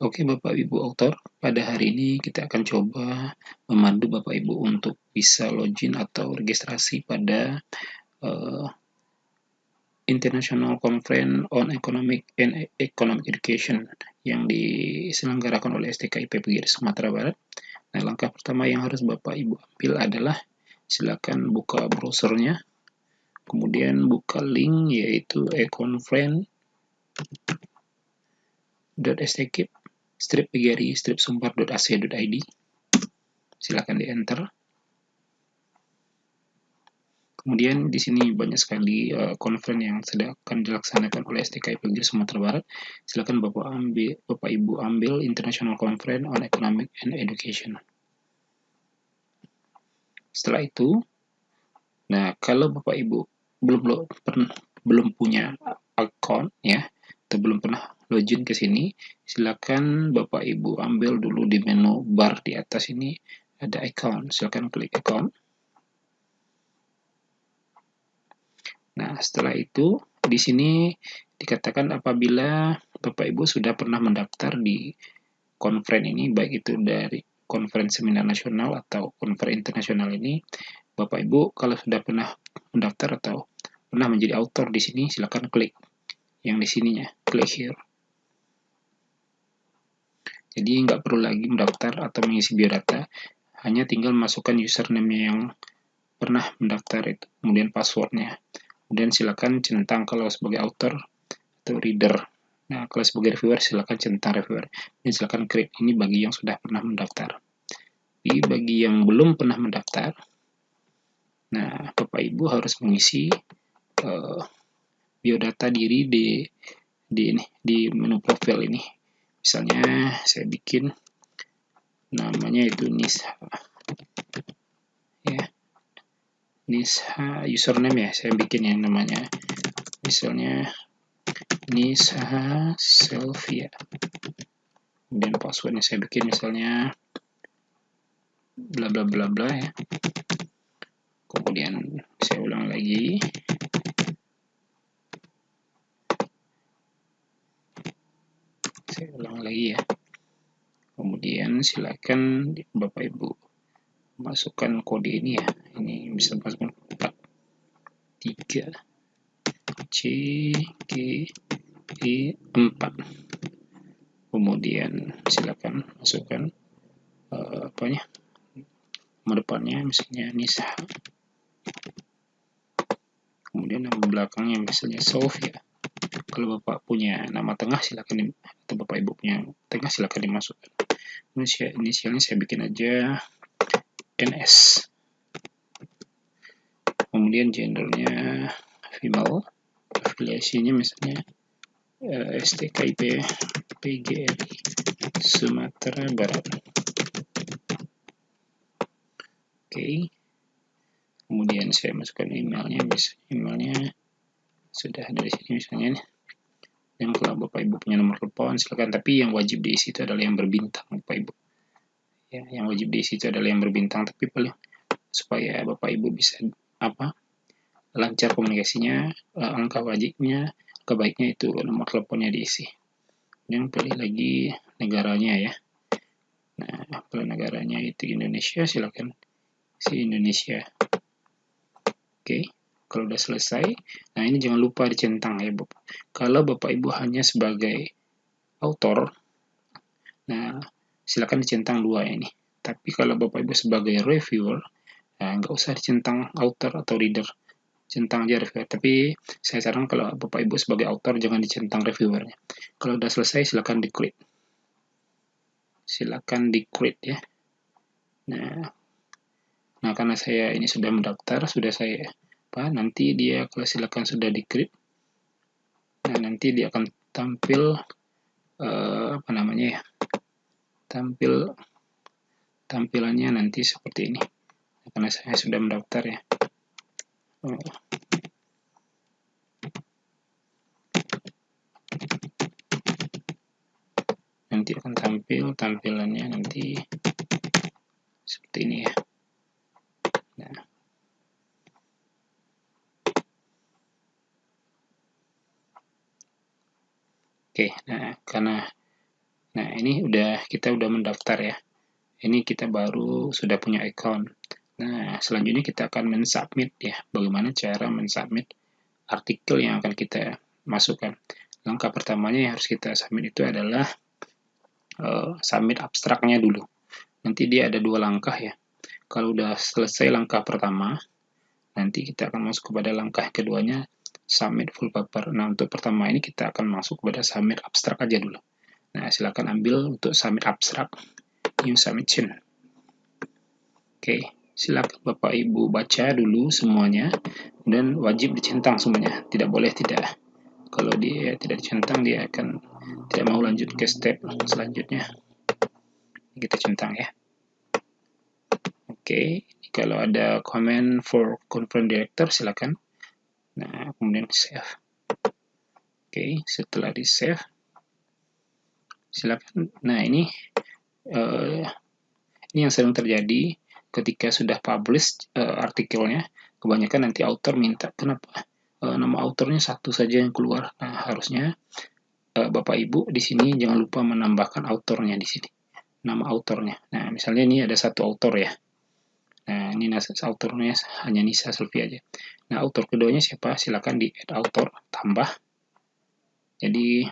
Oke Bapak Ibu author, pada hari ini kita akan coba memandu Bapak Ibu untuk bisa login atau registrasi pada International Conference on Economic and Economic Education yang diselenggarakan oleh STKIP PGRI Sumatera Barat. Nah, langkah pertama yang harus Bapak Ibu ambil adalah silakan buka browsernya, kemudian buka link yaitu econference.stk-pgri-sumpar.ac.id. Silakan di enter. Kemudian di sini banyak sekali conference yang sedang akan dilaksanakan oleh STKIP PGRI Sumatera Barat. Silakan Bapak Ibu ambil International Conference on Economic and Education. Setelah itu, nah kalau Bapak Ibu belum punya account ya, atau belum pernah login ke sini, silakan Bapak Ibu ambil dulu di menu bar di atas ini ada account. Silakan klik account. Nah, setelah itu di sini dikatakan apabila Bapak Ibu sudah pernah mendaftar di conference ini, baik itu dari conference seminar nasional atau conference internasional ini, Bapak Ibu kalau sudah pernah mendaftar atau pernah menjadi author di sini, silakan klik yang di sininya, klik here. Jadi nggak perlu lagi mendaftar atau mengisi biodata, hanya tinggal masukkan username yang pernah mendaftar itu, kemudian passwordnya. Kemudian silakan centang kalau sebagai author atau reader. Nah, kalau sebagai reviewer silakan centang reviewer. Dan silakan klik ini bagi yang sudah pernah mendaftar. Jadi bagi yang belum pernah mendaftar, nah Bapak Ibu harus mengisi biodata diri di menu profil ini. Misalnya saya bikin namanya itu Nisha. Ya. Nisha username ya, saya bikin yang namanya misalnya Nisha Selvia. Kemudian passwordnya saya bikin misalnya bla bla bla bla ya. Kemudian saya ulang lagi. Ya. Kemudian silakan Bapak Ibu masukkan kode ini ya. Ini bisa masukkan 43 CGE4. Kemudian silakan masukkan nama depannya misalnya Nisa. Kemudian nama belakangnya misalnya Sofia. Kalau Bapak punya nama tengah silakan atau Bapak Ibu punya tengah silakan dimasukkan. Inisialnya saya bikin aja NS. Kemudian gendernya female, afiliasinya misalnya STKIP PGRI Sumatera Barat. Oke. Kemudian saya masukkan emailnya, emailnya sudah ada di sini misalnya nih. Dan kalau Bapak Ibu punya nomor telepon silakan, tapi yang wajib diisi itu adalah yang berbintang Bapak Ibu. Ya, yang wajib diisi itu adalah yang berbintang, tapi paling supaya Bapak Ibu bisa lancar komunikasinya, angka wajibnya, kebaiknya itu nomor teleponnya diisi. Dan pilih lagi negaranya ya. Nah, kalau negaranya itu Indonesia, silakan isi Indonesia. Oke, kalau udah selesai, nah ini jangan lupa dicentang ya Bapak. Kalau Bapak Ibu hanya sebagai author, nah silakan dicentang 2 ini. Tapi kalau Bapak Ibu sebagai reviewer, nah nggak usah dicentang author atau reader, centang aja reviewer. Tapi saya saran kalau Bapak Ibu sebagai author jangan dicentang reviewernya. Kalau udah selesai silakan di-create. Silakan di-create ya. Nah, karena saya ini sudah mendaftar, sudah saya nanti dia kalau silakan sudah di-create. Nah, nanti dia akan tampil tampilannya nanti seperti ini. Karena saya sudah mendaftar ya. Nanti akan tampil tampilannya nanti seperti ini ya. Nah. Oke, nah karena Nah, ini kita udah mendaftar ya. Ini kita baru sudah punya account. Nah, selanjutnya kita akan mensubmit ya. Bagaimana cara mensubmit artikel yang akan kita masukkan. Langkah pertamanya yang harus kita submit itu adalah submit abstraknya dulu. Nanti dia ada 2 langkah ya. Kalau udah selesai langkah pertama, nanti kita akan masuk kepada langkah keduanya, submit full paper. Nah, untuk pertama ini kita akan masuk kepada submit abstrak aja dulu. Nah, silakan ambil untuk submit abstrak, new submission. Oke, silakan Bapak Ibu baca dulu semuanya, dan wajib dicentang semuanya. Tidak boleh tidak. Kalau dia tidak dicentang, dia akan tidak mau lanjut ke step selanjutnya. Kita centang ya. Oke, kalau ada comment for conference director, silakan. Nah, kemudian save. Oke, setelah di save, silakan. Nah, ini yang sering terjadi ketika sudah publish artikelnya. Kebanyakan nanti author minta kenapa nama autornya satu saja yang keluar. Nah, harusnya Bapak Ibu di sini jangan lupa menambahkan autornya di sini. Nama autornya. Nah, misalnya ini ada satu autor ya. Nah, ini autornya hanya Nisa Selvi aja. Nah, autor keduanya siapa? Silakan di add author, tambah. Jadi,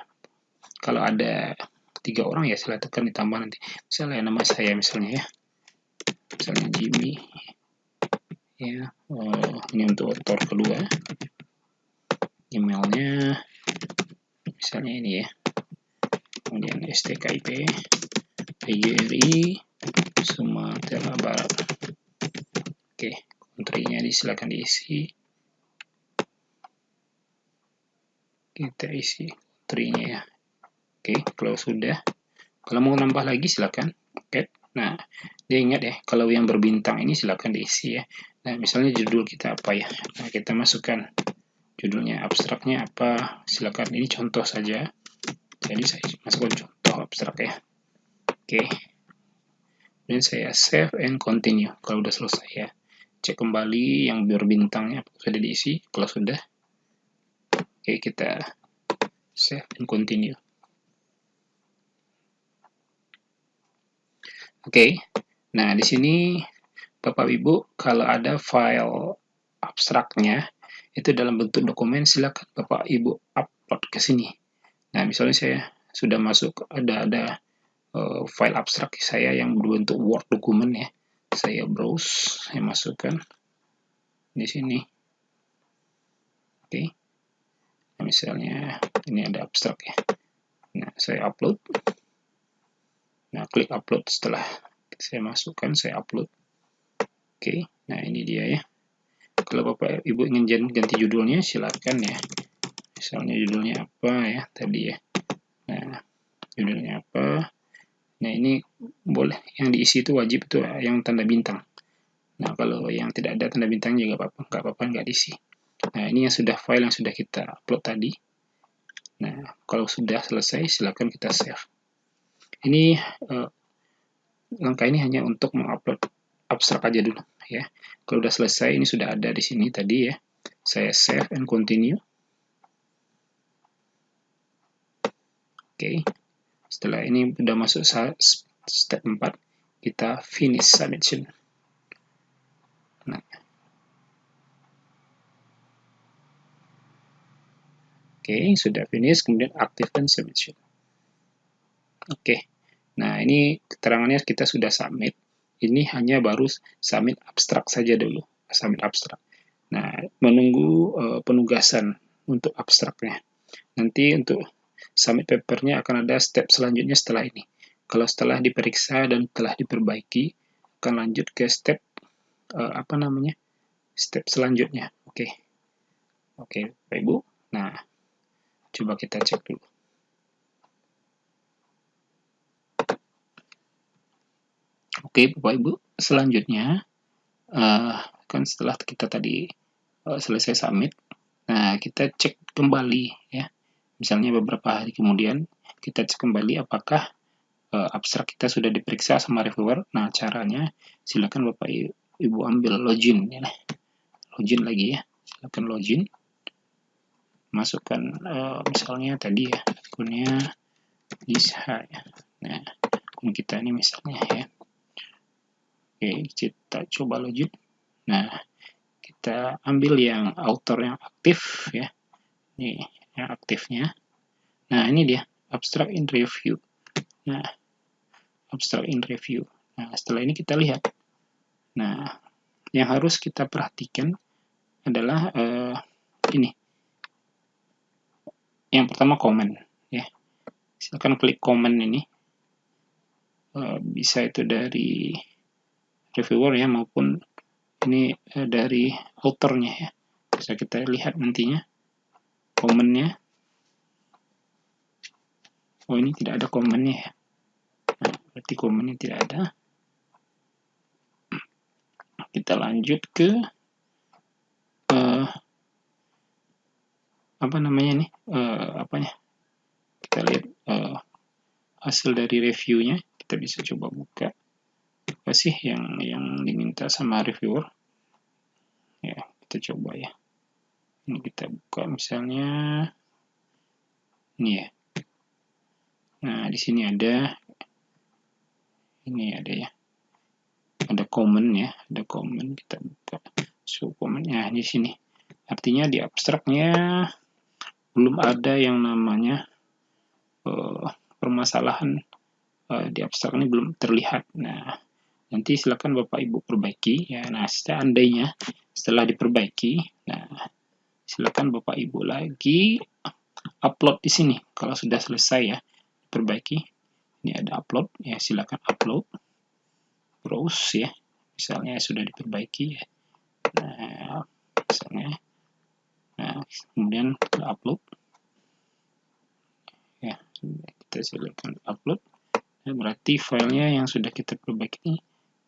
kalau ada 3 orang ya silakan ditambah nanti. Misalnya nama saya misalnya ya. Misalnya Jimmy. Ya, ini untuk autor kedua. Emailnya misalnya ini ya. Kemudian STKIP, PGRI, Sumatera Barat. Oke, country-nya silakan diisi. Kita isi country-nya ya. Oke, kalau sudah, kalau mau nambah lagi silakan. Oke. Nah, dia ingat ya, kalau yang berbintang ini silakan diisi ya. Nah, misalnya judul kita apa ya? Nah, kita masukkan judulnya, abstraknya apa? Silakan, ini contoh saja. Jadi saya masukkan contoh abstrak ya. Oke. Dan saya save and continue. Kalau sudah selesai ya, cek kembali yang berbintangnya sudah diisi. Kalau sudah, oke, kita save and continue. Oke. Nah, di sini Bapak Ibu, kalau ada file abstraknya itu dalam bentuk dokumen, silakan Bapak Ibu upload ke sini. Nah, misalnya saya sudah masuk, ada file abstrak saya yang berbentuk Word dokumen ya. Saya browse, saya masukkan di sini. Oke. Nah, misalnya ini ada abstrak ya. Nah, saya upload. Nah, klik upload. Setelah saya masukkan, saya upload. Oke. Nah, ini dia ya. Kalau Bapak Ibu ingin ganti judulnya, silakan ya. Misalnya judulnya apa ya tadi ya. Nah, judulnya apa. Nah, ini boleh. Yang diisi itu wajib itu yang tanda bintang. Nah, kalau yang tidak ada tanda bintang juga apa-apa, nggak diisi. Nah, ini yang sudah file yang sudah kita upload tadi. Nah, kalau sudah selesai, silakan kita save. Ini langkah ini hanya untuk mengupload abstrak aja dulu ya. Kalau sudah selesai, ini sudah ada di sini tadi ya. Saya save and continue. Oke. Setelah ini sudah masuk step 4, kita finish submission. Nah, oke, sudah finish, kemudian aktifkan submission. Oke. Nah, ini keterangannya kita sudah submit. Ini hanya baru submit abstrak saja dulu, submit abstrak. Nah, menunggu penugasan untuk abstraknya. Nanti untuk submit papernya akan ada step selanjutnya setelah ini. Kalau setelah diperiksa dan telah diperbaiki, akan lanjut ke step step selanjutnya. Oke, Bapak Ibu. Nah, coba kita cek dulu. Oke, Bapak Ibu. Selanjutnya, kan setelah kita tadi selesai submit, nah kita cek kembali ya. Misalnya beberapa hari kemudian, kita cek kembali apakah abstrak kita sudah diperiksa sama reviewer. Nah, caranya silakan Bapak Ibu ambil login ya. Login lagi ya. Silakan login. Masukkan misalnya tadi ya akunnya Nisa ya. Nah, akun kita ini misalnya ya. Oke, kita coba login. Nah, kita ambil yang author yang aktif ya. Ini yang aktifnya. Nah, ini dia abstract in review. Nah, abstract in review. Nah, setelah ini kita lihat. Nah, yang harus kita perhatikan adalah ini. Yang pertama komen ya. Silakan klik komen ini. Bisa itu dari reviewer ya maupun ini dari authornya ya. Bisa kita lihat nantinya komennya. Oh, ini tidak ada komennya ya. Nah, berarti komennya tidak ada. Kita lanjut ke apa namanya nih? Apanya? Kita lihat hasil dari reviewnya. Kita bisa coba buka apa sih yang diminta sama reviewer. Ya, kita coba ya. Ini kita buka misalnya ini ya. Nah, di sini ada ini ada ya. Ada komen ya, ada komen, kita buka. So, komennya di sini. Artinya di abstraknya belum ada yang namanya permasalahan di abstrak ini belum terlihat. Nah, nanti silakan Bapak Ibu perbaiki ya. Nah, seandainya setelah diperbaiki, nah silakan Bapak Ibu lagi upload di sini. Kalau sudah selesai ya perbaiki, ini ada upload ya, silakan upload, browse ya. Misalnya sudah diperbaiki ya. Nah, misalnya, nah kemudian kita upload ya. Kita silakan upload. Nah, berarti filenya yang sudah kita perbaiki ini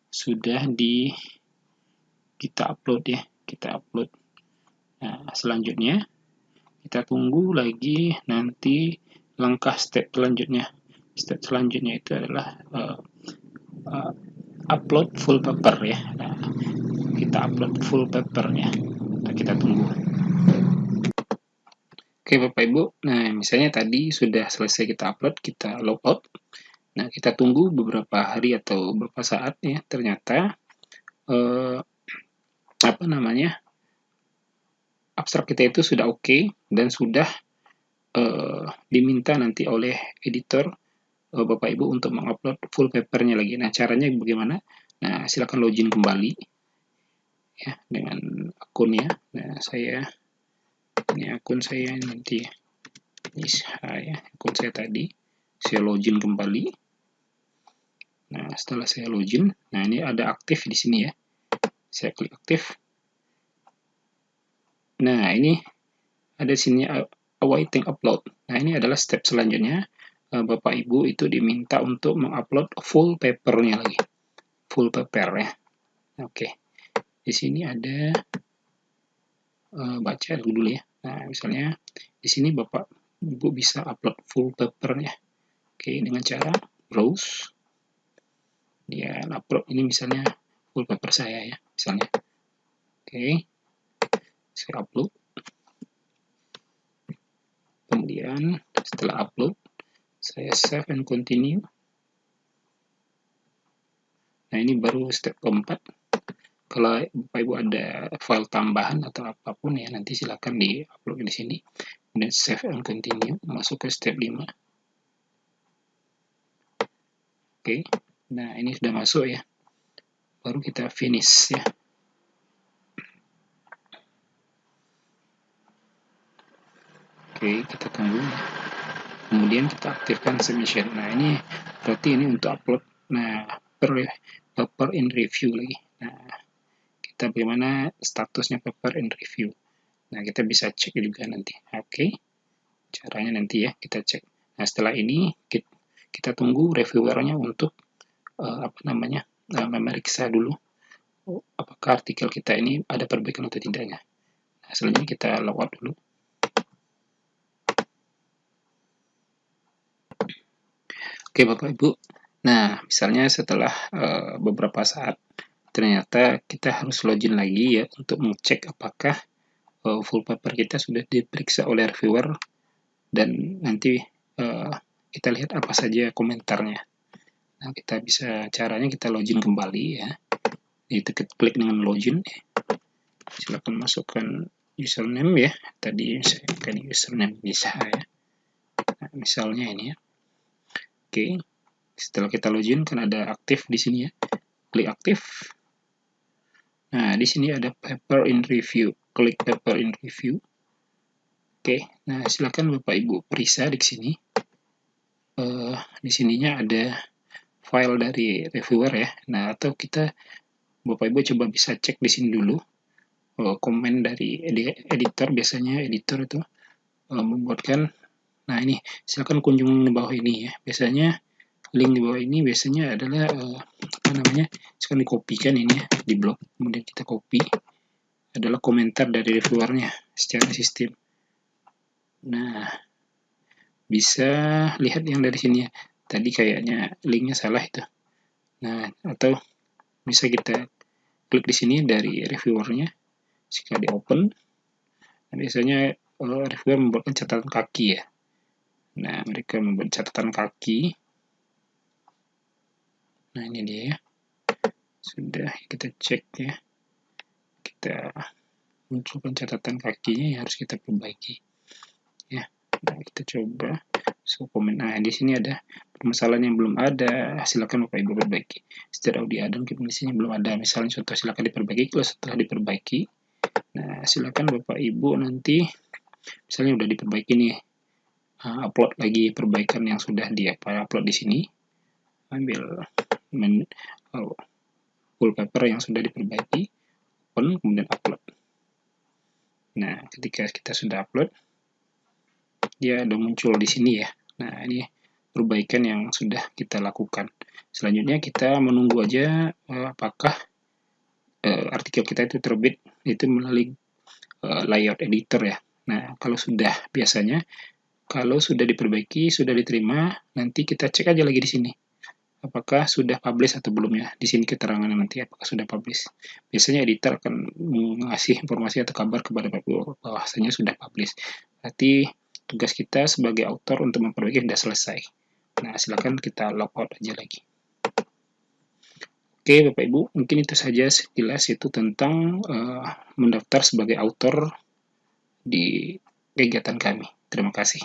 sudah kita upload ya, kita upload. Nah, selanjutnya kita tunggu lagi nanti langkah step selanjutnya. Step selanjutnya itu adalah upload full paper ya. Nah, kita upload full papernya. Nah, kita tunggu. Oke Bapak Ibu, nah misalnya tadi sudah selesai kita upload, kita logout. Nah, kita tunggu beberapa hari atau beberapa saat ya, ternyata apa namanya? Abstrak kita itu sudah oke dan sudah diminta nanti oleh editor Bapak Ibu untuk mengupload full papernya lagi. Nah, caranya bagaimana? Nah, silakan login kembali ya dengan akunnya. Nah, ini akun saya nanti ya, akun saya tadi. Saya login kembali. Nah, setelah saya login, nah ini ada aktif di sini ya. Saya klik aktif. Nah, ini ada sini awaiting upload. Nah, ini adalah step selanjutnya. Bapak Ibu itu diminta untuk mengupload full papernya lagi. Full paper ya. Oke. Di sini ada baca dulu ya. Nah, misalnya di sini Bapak Ibu bisa upload full papernya. Oke, dengan cara browse. Ya, upload ini misalnya full paper saya ya, misalnya. Oke. Saya upload. Kemudian setelah upload, saya save and continue. Nah, ini baru step keempat. Kalau Bapak Ibu ada file tambahan atau apapun ya, nanti silakan di-upload di sini. Kemudian save and continue, masuk ke step 5. Oke, nah ini sudah masuk ya. Baru kita finish ya. Oke, kita tunggu. Kemudian kita aktifkan submission. Nah, ini berarti ini untuk upload. Nah, paper in review lagi. Nah, kita bagaimana statusnya paper in review. Nah, kita bisa cek juga nanti. Oke. Caranya nanti ya kita cek. Nah, setelah ini kita tunggu reviewernya untuk memeriksa dulu apakah artikel kita ini ada perbaikan atau tidaknya. Nah, selanjutnya kita logout dulu. Oke Bapak Ibu, nah misalnya setelah beberapa saat ternyata kita harus login lagi ya untuk mengecek apakah full paper kita sudah diperiksa oleh reviewer dan nanti kita lihat apa saja komentarnya. Nah, caranya kita login kembali ya. Itu klik dengan login. Silakan masukkan username ya. Tadi saya bukan username bisa ya. Nah, misalnya ini ya. Oke. Setelah kita login kan ada aktif di sini ya. Klik aktif. Nah, di sini ada paper in review. Klik paper in review. Oke. Nah, silakan Bapak Ibu periksa di sini. Di sininya ada file dari reviewer ya. Nah, atau kita Bapak Ibu coba bisa cek di sini dulu. Komen dari editor, biasanya editor itu membuatkan. Nah, ini silakan kunjungi di bawah ini ya. Biasanya link di bawah ini biasanya adalah silakan dikopikan ini ya di blog, kemudian kita copy, adalah komentar dari reviewernya secara sistem. Nah, bisa lihat yang dari sini ya. Tadi kayaknya linknya salah itu. Nah, atau bisa kita klik di sini dari reviewernya. Jika di open, biasanya reviewer membuatkan catatan kaki ya. Nah, mereka membuat catatan kaki. Nah, ini dia ya. Sudah kita cek ya. Kita munculkan catatan kakinya yang harus kita perbaiki. Ya. Nah, kita coba komen. Nah, di sini ada permasalahan yang belum ada. Silakan Bapak Ibu perbaiki. Secara audio dan di sini belum ada. Misalnya contoh silakan diperbaiki. Kalau setelah diperbaiki, nah silakan Bapak Ibu nanti misalnya udah diperbaiki nih, upload lagi perbaikan yang sudah upload di sini. Ambil wallpaper yang sudah diperbaiki, open, kemudian upload. Nah, ketika kita sudah upload, dia ada muncul di sini ya. Nah, ini perbaikan yang sudah kita lakukan. Selanjutnya kita menunggu aja apakah artikel kita itu terbit itu melalui layout editor ya. Nah, biasanya kalau sudah diperbaiki, sudah diterima, nanti kita cek aja lagi di sini. Apakah sudah publish atau belum ya. Di sini keterangannya nanti apakah sudah publish. Biasanya editor akan mengasih informasi atau kabar kepada bahwasanya sudah publish. Berarti tugas kita sebagai author untuk memperbaiki sudah selesai. Nah, silakan kita logout aja lagi. Oke, Bapak Ibu, mungkin itu saja sekilas itu tentang mendaftar sebagai author di kegiatan kami. Terima kasih.